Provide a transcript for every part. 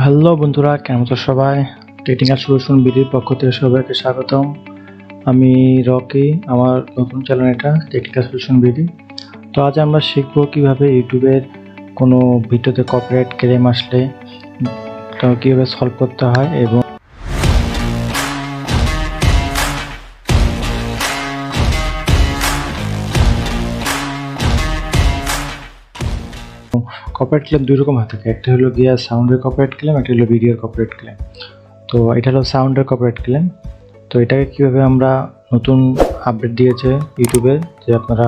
Hello বন্ধুরা, কেমন আছো সবাই? টেকনিক্যাল সলিউশন বিডির পক্ষ থেকে সবাইকে স্বাগতম। আমি রকি, আমার নতুন চ্যানেল এটা টেকনিক্যাল সলিউশন বিডি। তো আজ আমরা শিখবো কিভাবে ইউটিউবের কোনো ভিডিওতে কপিরাইট ক্লেম আসলে কীভাবে সলভ করতে হয় এবং কপিরাইট ক্লেম দুই রকম হয়ে থাকে। একটা হলো গিয়া সাউন্ডের কপিরাইট ক্লেম, একটা হলো ভিডিওর কপিরাইট ক্লেম। তো এটা হলো সাউন্ডের কপিরাইট ক্লেম। তো এটাকে কীভাবে আমরা নতুন আপডেট দিয়েছে ইউটিউবে যে আপনারা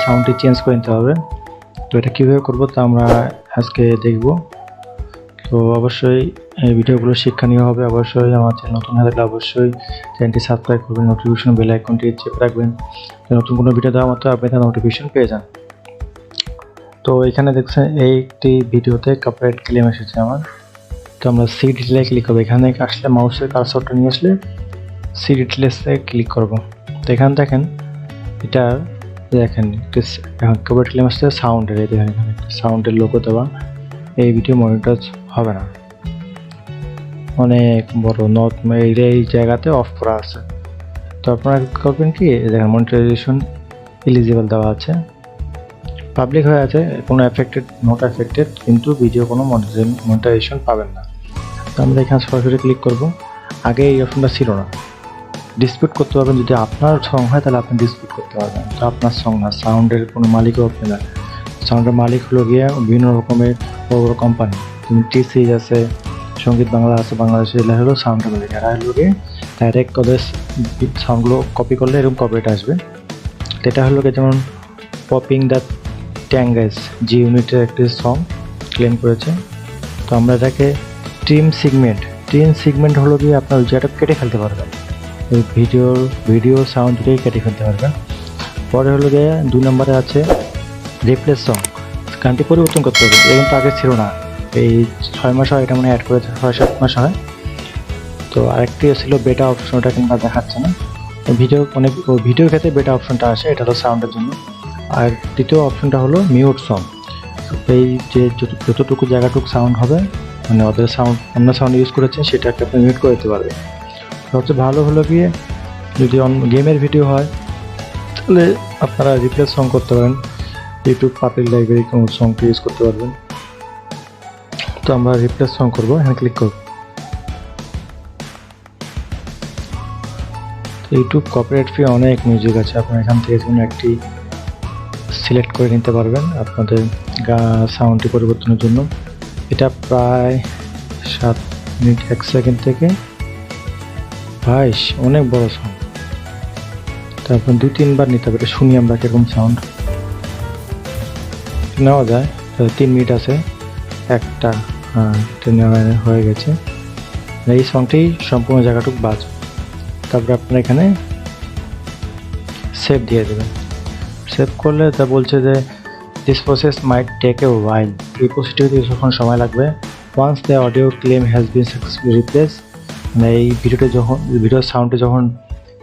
সাউন্ডটি চেঞ্জ করে নিতে হবে। তো এটা কীভাবে করবো তা আমরা আজকে দেখব। তো অবশ্যই এই ভিডিওগুলো শিক্ষণীয় হবে। অবশ্যই আমার চ্যানেল নতুন হয়ে থাকলে অবশ্যই চ্যানেলটি সাবস্ক্রাইব করবেন, নোটিফিকেশন বেল আইকনটি চেপে রাখবেন, নতুন কোনো ভিডিও দেওয়া মতো আপনি তার নোটিফিকেশন পেয়ে যান। তো এখানে দেখছেন একটি ভিডিওতে কপিরাইট ক্লেম এসেছে আমার। তো আমরা সি ডিটেলে ক্লিক করবো। এখানে আসলে মাউসের কার্সরটা নিয়ে আসলে সি ডিটেলসে ক্লিক করব। তো এখানে দেখেন এটা দেখেন এখন কপিরাইট ক্লেম আসছে সাউন্ডের। এই দেখেন এখানে সাউন্ডের লোগো দেওয়া। এই ভিডিও মনিটর হবে না, অনেক বড় নট এই জায়গাতে অফ করা আছে। তো আপনারা করবেন কি, দেখেন মনিটাইজেশন এলিজিবল দেওয়া আছে, পাবলিক হয়ে আছে, কোনো এফেক্টেড নট এফেক্টেড, কিন্তু ভিডিও কোনো মনিটাইজেশন পাবেন না। তো আমরা এখানে সরাসরি ক্লিক করব। আগে এই অপশনটা ছিল না। ডিসপিউট করতে পারবেন, যদি আপনার সং হয় তাহলে আপনি ডিসপিউট করতে পারবেন। তো আপনার সং না, সাউন্ডের কোনো মালিকও আপনি না। সাউন্ডের মালিক হলো গিয়ে বিভিন্ন রকমের বড় বড় কোম্পানি, যেমন টিসিএস আছে, সঙ্গীত বাংলা আছে, বাংলাদেশে এগুলো হলো সাউন্ডের মালিক। এরা হলো গিয়ে ডাইরেক্ট ওদের সাউন্ডগুলো কপি করলে এরকম কপিরাইট আসবে। এটা হলো গিয়ে যেমন পপিং দ্য ট্যাঙ্গাইজ জি ইউনিটের একটি সং ক্লেম করেছে। তো আমরা এটাকে ট্রিম সিগমেন্ট হলো গিয়ে আপনার ওই জায়গাটা কেটে ফেলতে পারবেন, এই ভিডিও সাউন্ড দুটোই কেটে ফেলতে পারবেন। পরে হলো গিয়ে 2 নম্বরে আছে রিপ্লেস সং, গানটি পরিবর্তন করতে হবে। এটা কিন্তু আগে ছিল না, এই 6 মাস হয়, এটা মানে অ্যাড করেছে 6-7 মাস হয়। তো আরেকটি ছিল বেটা অপশন, ওটা কিন্তু দেখাচ্ছে না। ভিডিওর ক্ষেত্রে বেটা অপশনটা আসে, এটা হলো সাউন্ডের জন্য। আর দ্বিতীয় অপশনটা হলো মিউট সং, এই যে যতটুকু জায়গাটুকু সাউন্ড হবে, মানে ওদের সাউন্ড অন্য সাউন্ড ইউজ করেছে সেটাকে আপনি মিউট করে দিতে পারবেন। সবচেয়ে ভালো হলো গিয়ে যদি গেমের ভিডিও হয় তাহলে আপনারা রিপ্লেস সং করতে পারেন, ইউটিউব পাবলিক লাইব্রেরি কোনো সংটি ইউজ করতে পারবেন। তো আমরা রিপ্লেস সং করবো, এখানে ক্লিক করব। ইউটিউব কপিরাইট ফ্রি অনেক মিউজিক আছে, আপনারা এখান থেকে কোনো একটি সিলেক্ট করে নিতে পারবেন আপনাদের সাউন্ডটি পরিবর্তনের জন্য। এটা প্রায় 7 মিনিট 1 সেকেন্ড থেকে 22, অনেক বড় সাউন্ড। তারপর 2-3 বার নিতে হবে। এটা শুনি আমরা কিরকম সাউন্ড নেওয়া যায়। 3 মিনিট আছে একটা, এটা নেওয়া হয়ে গেছে। এই সংটি সম্পূর্ণ জায়গাটুকু বাজবে। তারপরে আপনারা এখানে সেভ দিয়ে দেবেন। সেভ করলে তা বলছে যে this process might take a while, এই প্রসেসটি যখন সময় লাগবে। Once the audio claim has been successfully replace, মানে এই ভিডিওর সাউন্ডে যখন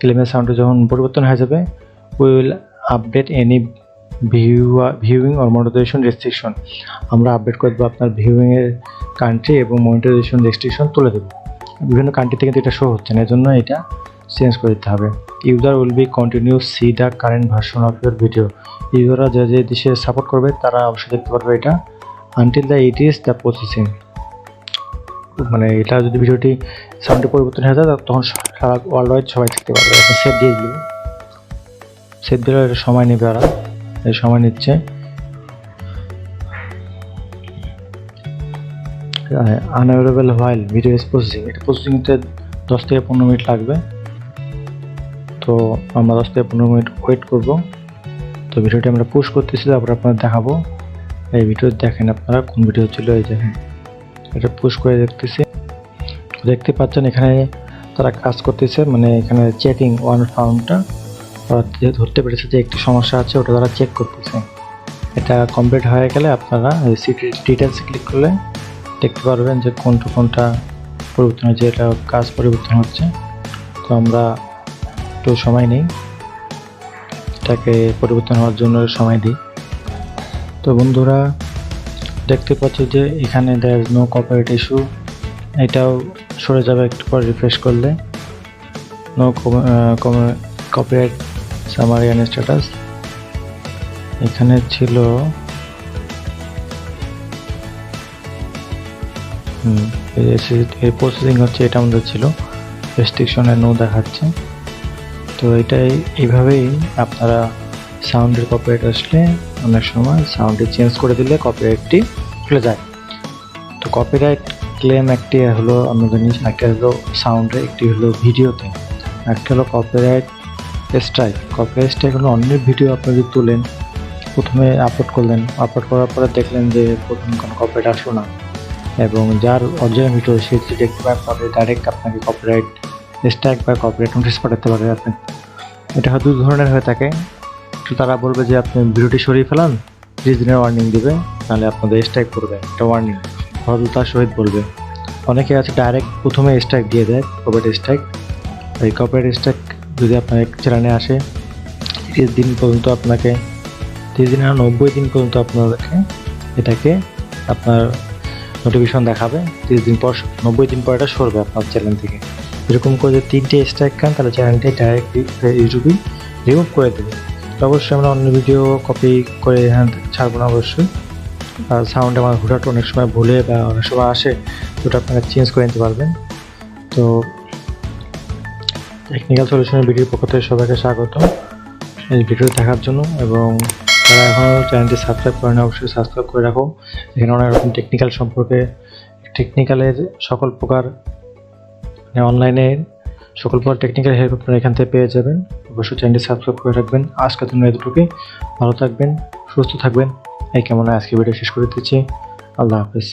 ক্লেমের সাউন্ডে যখন পরিবর্তন হয়ে যাবে, we will update any viewing or monetization restriction, আমরা আপডেট করে দেবো আপনার ভিউইংয়ের কান্ট্রি এবং মনিটাইজেশন রেস্ট্রিকশন তুলে দেবো। বিভিন্ন কান্ট্রিতে কিন্তু এটা শো হচ্ছে না, এজন্য এটা চেঞ্জ করে দিতে হবে। User will be continue see the current version of your video, ইউজাররা যে যে দেশে সাপোর্ট করবে তারা অবশ্যই দেখতে পারবে এটা, until the it is the processing, মানে এটা যদি ভিডিওটি সাউন্ডে পরিবর্তন হয়ে যায় তখন সারা ওয়ার্ল্ড ওয়াইড সবাই দেখতে পারবে। এখন সেভ দিয়ে দিল, সেভ দিলে এটা সময় নেবে, আর এই সময় নিচ্ছে। Unavailable while video is processing, এটা প্রসেসিংতে 10 থেকে 15 মিনিট লাগবে। তো আমরা 10 থেকে 15 মিনিট ওয়েট করব। তো ভিডিওটি আমরা পুশ করতেছি, তারপর আপনারা দেখাবো। এই ভিডিও দেখেন আপনারা কোন ভিডিও ছিল, এই দেখেন এটা পুশ করে দেখতে পাচ্ছেন। এখানে তারা কাজ করতেছে, মানে এখানে চেকিং ওয়ান ফাউন্ডটা ধরতে পেরেছে যে একটি সমস্যা আছে, ওটা তারা চেক করতেছে। এটা কমপ্লিট হয়ে গেলে আপনারা এই ডিটেলসে ক্লিক করলে দেখতে পারবেন যে কোনটা পরিবর্তন হয়েছে, এটা কাজ পরিবর্তন হচ্ছে। তো আমরা একটু সময় নিই, এটাকে পরিবর্তন হওয়ার জন্য সময় দিই। তো বন্ধুরা দেখতে পাচ্ছি যে এখানে there is no copyright issue, এটাও সরে যাবে একটু পর রিফ্রেশ করলে। No copyright summary and status এখানে ছিল। এই প্রসেসিং হচ্ছে, এটা আমাদের ছিল রেস্ট্রিকশনে নো দেখাচ্ছে। তো এটাই এইভাবেই আপনারা সাউন্ডের কপিরাইট আসলে অনেক সময় সাউন্ডে চেঞ্জ করে দিলে কপিরাইটটি খুলে যায়। তো কপিরাইট ক্লেম একটি হলো আমাদের জিনিস, একটা হলো সাউন্ডে, একটি হলো ভিডিওতে, একটা হলো কপিরাইট স্ট্রাইক। কপিরাইট স্ট্রাইক হলো অন্যের ভিডিও আপনি যদি তুলেন, প্রথমে আপলোড করলেন, আপলোড করার পরে দেখলেন যে প্রথম কোনো কপিরাইট আসলো না, এবং যার অরিজিনাল ভিডিও সে যদি দেখতে পায় তবে ডাইরেক্ট আপনাকে কপিরাইট স্ট্রাইক বা কপিরাইট নোটিশ পাঠাতে পারে আপনি। এটা হয় 2 ধরনের হয়ে থাকে। তো তারা বলবে যে আপনি ভিডিওটি সরিয়ে ফেলান, 30 দিনের ওয়ার্নিং দিবে, তাহলে আপনাদের স্ট্রাইক করবে, এটা ওয়ার্নিং ভদ্রতার সহিত বলবে। অনেকে আছে ডাইরেক্ট প্রথমে স্ট্রাইক দিয়ে দেয়, কপিরাইট স্ট্রাইক। এই কপিরাইট স্ট্রাইক যদি আপনার চ্যানেলে আসে 30 দিন পর্যন্ত আপনাকে, 30 দিন আর 90 দিন পর্যন্ত আপনাকে এটাকে আপনার নোটিফিকেশন দেখাবে। 30 দিন পর, 90 দিন পর এটা সরবে আপনার চ্যানেল থেকে। এরকম করে যদি 3টে স্ট্রাইক খান তাহলে চ্যানেলটি ডাইরেক্টলি ইউটিউবে রিমুভ করে দেবে। তো অবশ্যই আমরা অন্য ভিডিও কপি করে এখানে ছাড়বো না অবশ্যই। আর সাউন্ড আমার হুটহাট অনেক সময় ভুলে বা অনেক সময় আসে, ওটা আপনারা চেঞ্জ করে নিতে পারবেন। তো টেকনিক্যাল সলিউশনের ভিডিওর পক্ষ থেকে সবাইকে স্বাগত এই ভিডিও দেখার জন্য, এবং যারা এখনও চ্যানেলটি সাবস্ক্রাইব করেন অবশ্যই সাবস্ক্রাইব করে রাখো। এখানে অনেক রকম টেকনিক্যাল সম্পর্কে, টেকনিক্যালের সকল প্রকার অনলাইনে সকল প্রকার টেকনিক্যাল হেল্প আপনারা এখান থেকে পেয়ে যাবেন। অবশ্যই চ্যানেলটি সাবস্ক্রাইব করে রাখবেন। আজকের জন্য এতটুকুই। ভালো থাকবেন, সুস্থ থাকবেন, এই কেমন আজকে ভিডিও শেষ করে দিচ্ছি। আল্লাহ হাফিজ।